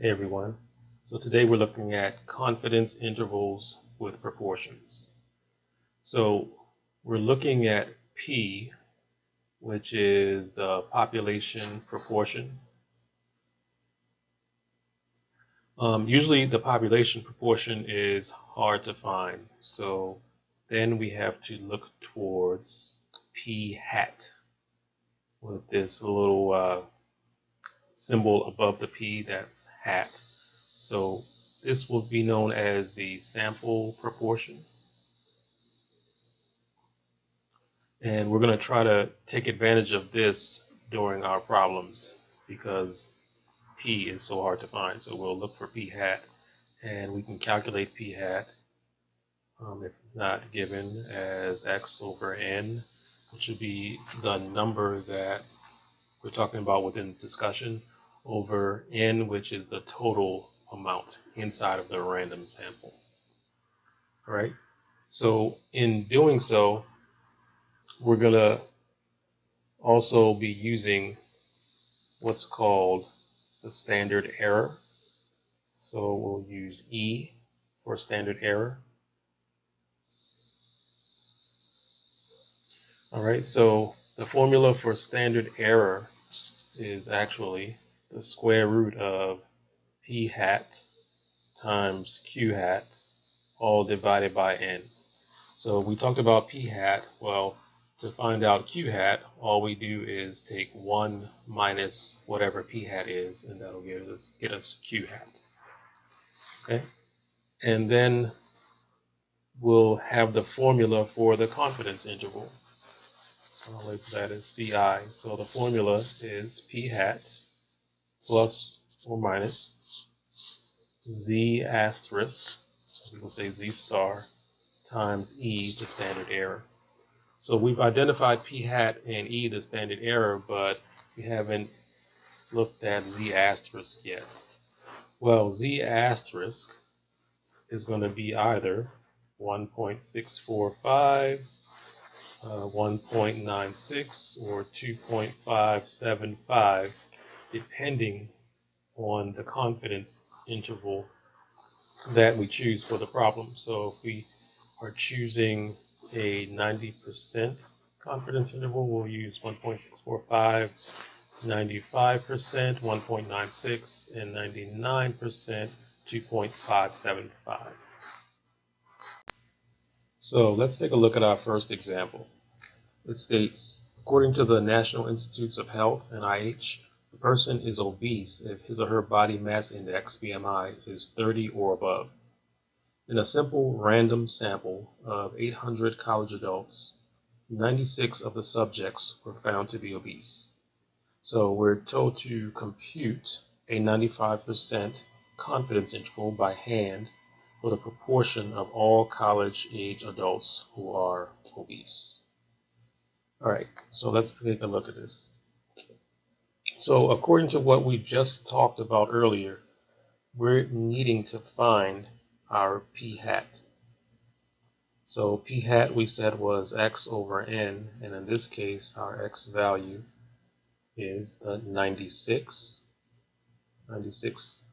Hey everyone. So today we're looking at confidence intervals with proportions. So we're looking at P, which is the population proportion. Usually the population proportion is hard to find. So then we have to look towards P hat with this little symbol above the P, that's hat. So this will be known as the sample proportion. And we're going to try to take advantage of this during our problems because P is so hard to find. So we'll look for P hat and we can calculate P hat if it's not given as X over N, which would be the number that we're talking about within discussion, over N, which is the total amount inside of the random sample. All right. So in doing so, we're going to also be using what's called the standard error. So we'll use E for standard error. All right, so the formula for standard error is actually the square root of P hat times Q hat all divided by N. So we talked about P hat. Well, to find out Q hat, all we do is take 1 minus whatever P hat is, and that'll get us Q hat. Okay, and then we'll have the formula for the confidence interval. So I'll label that as CI. So the formula is P hat plus or minus Z asterisk, so people say Z star, times E, the standard error. So we've identified P hat and E, the standard error, but we haven't looked at Z asterisk yet. Well, Z asterisk is going to be either 1.645, 1.96, or 2.575, depending on the confidence interval that we choose for the problem. So if we are choosing a 90% confidence interval, we'll use 1.645, 95%, 1.96, and 99%, 2.575. So let's take a look at our first example. It states, according to the National Institutes of Health, NIH, a person is obese if his or her body mass index, BMI, is 30 or above. In a simple random sample of 800 college adults, 96 of the subjects were found to be obese. So we're told to compute a 95% confidence interval by hand for the proportion of all college-age adults who are obese. All right, so let's take a look at this. So according to what we just talked about earlier, we're needing to find our P hat. So P hat we said was X over N, and in this case our X value is the 96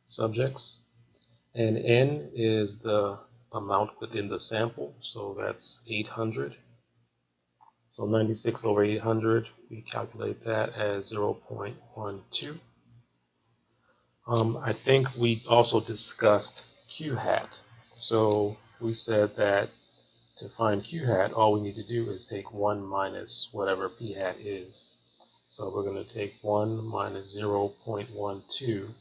subjects, and N is the amount within the sample, so that's 800. So 96 over 800, we calculate that as 0.12. I think we also discussed Q hat. So we said that to find Q hat, all we need to do is take 1 minus whatever P hat is. So we're going to take 1 minus 0.12,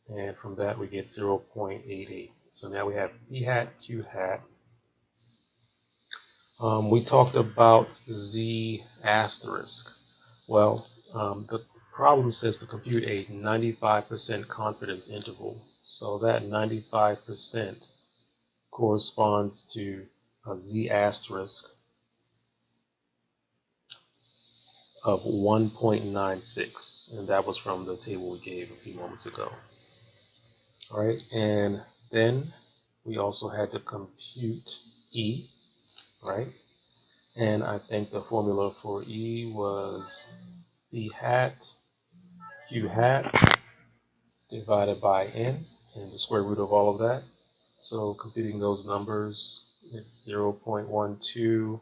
and from that we get 0.88. So now we have P hat, Q hat. We talked about Z asterisk. Well, the problem says to compute a 95% confidence interval. So that 95% corresponds to a Z asterisk of 1.96, and that was from the table we gave a few moments ago. All right, and then we also had to compute E, right? And I think the formula for E was P hat, Q hat divided by n, and the square root of all of that. So computing those numbers, it's 0.12.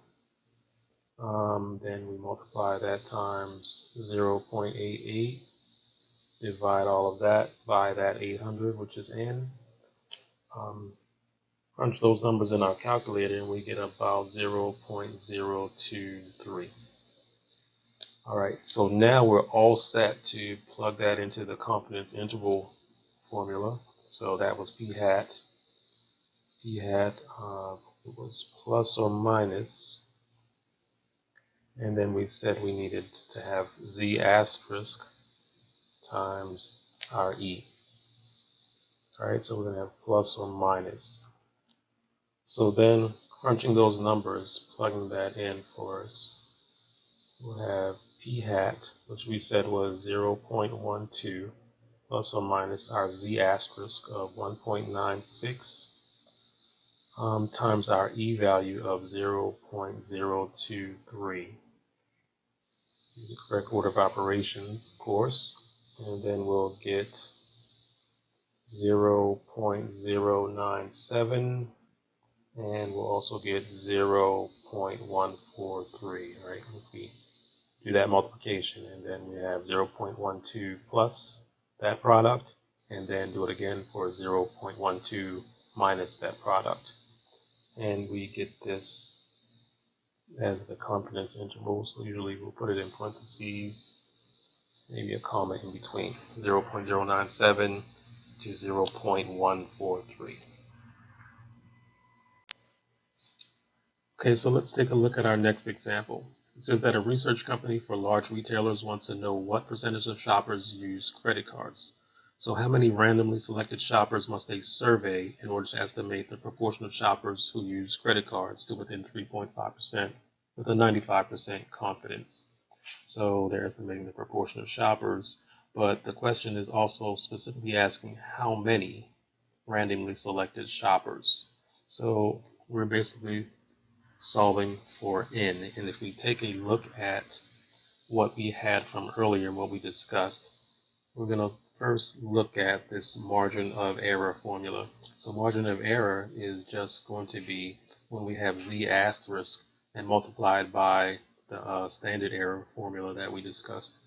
Then we multiply that times 0.88, divide all of that by that 800, which is n. Crunch those numbers in our calculator and we get about 0.023. Alright, so now we're all set to plug that into the confidence interval formula. So that was p hat. P hat was plus or minus, and then we said we needed to have z asterisk times our e. Alright, so we're going to have plus or minus. So then crunching those numbers, plugging that in for us, we'll have p hat, which we said was 0.12, plus or minus our z asterisk of 1.96, times our e value of 0.023. Use the correct order of operations, of course, and then we'll get 0.097, and we'll also get 0.143, right? If we do that multiplication, and then we have 0.12 plus that product, and then do it again for 0.12 minus that product. And we get this as the confidence interval, so usually we'll put it in parentheses, maybe a comma in between, 0.097 to 0.143. Okay, so let's take a look at our next example. It says that a research company for large retailers wants to know what percentage of shoppers use credit cards. So how many randomly selected shoppers must they survey in order to estimate the proportion of shoppers who use credit cards to within 3.5% with a 95% confidence? So they're estimating the proportion of shoppers, but the question is also specifically asking how many randomly selected shoppers. So we're basically solving for n, and if we take a look at what we had from earlier, what we discussed, we're going to first look at this margin of error formula. So margin of error is just going to be when we have z asterisk and multiplied by the standard error formula that we discussed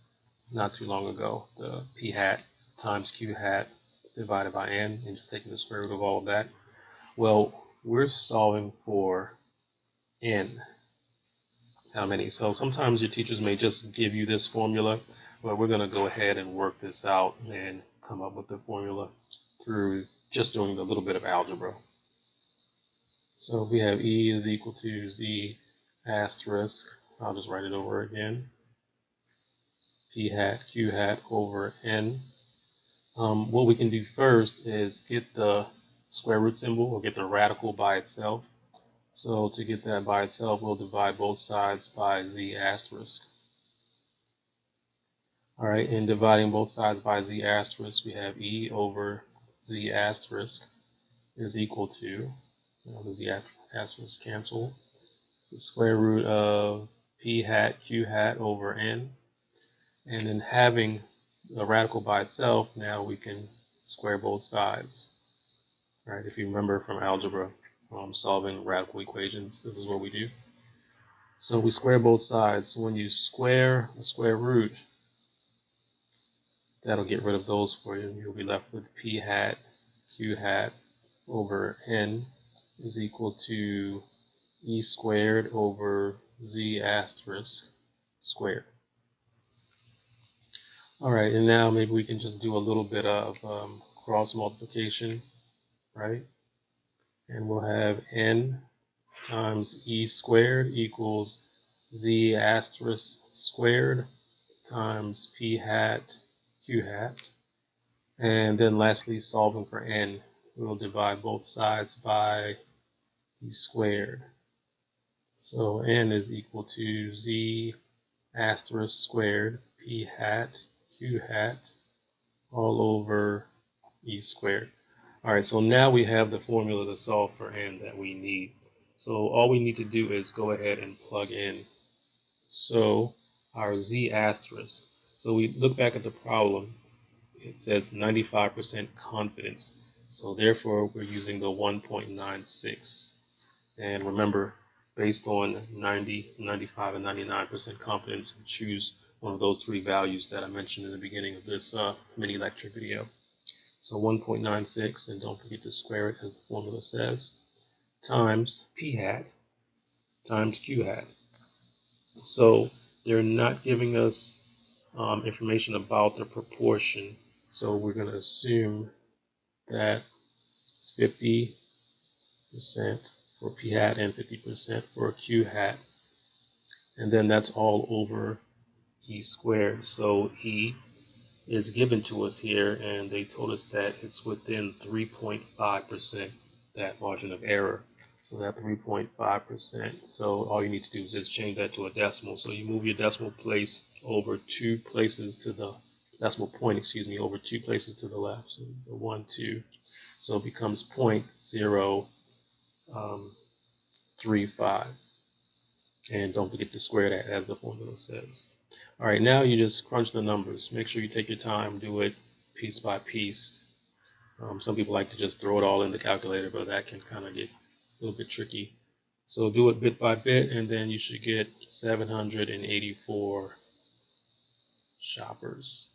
not too long ago, the p hat times q hat divided by n, and just taking the square root of all of that. Well, we're solving for n. How many? So sometimes your teachers may just give you this formula, but we're going to go ahead and work this out and come up with the formula through just doing a little bit of algebra. So we have E is equal to Z asterisk, I'll just write it over again, P hat Q hat over N. What we can do first is get the square root symbol or get the radical by itself. So to get that by itself, we'll divide both sides by Z asterisk. All right, in dividing both sides by Z asterisk, we have E over Z asterisk is equal to, the Z asterisk cancel, the square root of P hat Q hat over N. And then having the radical by itself, now we can square both sides. All right, if you remember from algebra, solving radical equations, this is what we do. So we square both sides. When you square the square root, that'll get rid of those for you. You'll be left with P hat Q hat over N is equal to E squared over Z asterisk squared. All right, and now maybe we can just do a little bit of cross multiplication, right? And we'll have N times E squared equals Z asterisk squared times P hat Q hat. And then lastly, solving for N, we'll divide both sides by E squared. So N is equal to Z asterisk squared P hat Q hat all over E squared. All right, so now we have the formula to solve for n that we need. So all we need to do is go ahead and plug in. So our Z asterisk. So we look back at the problem. it says 95% confidence. So therefore, we're using the 1.96. And remember, based on 90, 95, and 99% confidence, we choose one of those three values that I mentioned in the beginning of this mini lecture video. So 1.96, and don't forget to square it as the formula says, times p hat times q hat. So they're not giving us information about the proportion. So we're going to assume that it's 50% for p hat and 50% for q hat. And then that's all over e squared. So e is given to us here, and they told us that it's within 3.5%, that margin of error. So that 3.5%. So all you need to do is just change that to a decimal. So you move your decimal place over 2 places to the decimal point, over 2 places to the left. So the 1, 2. So it becomes 0.035. And don't forget to square that as the formula says. All right, now you just crunch the numbers. Make sure you take your time, do it piece by piece. Some people like to just throw it all in the calculator, but that can kind of get a little bit tricky. So do it bit by bit, and then you should get 784 shoppers.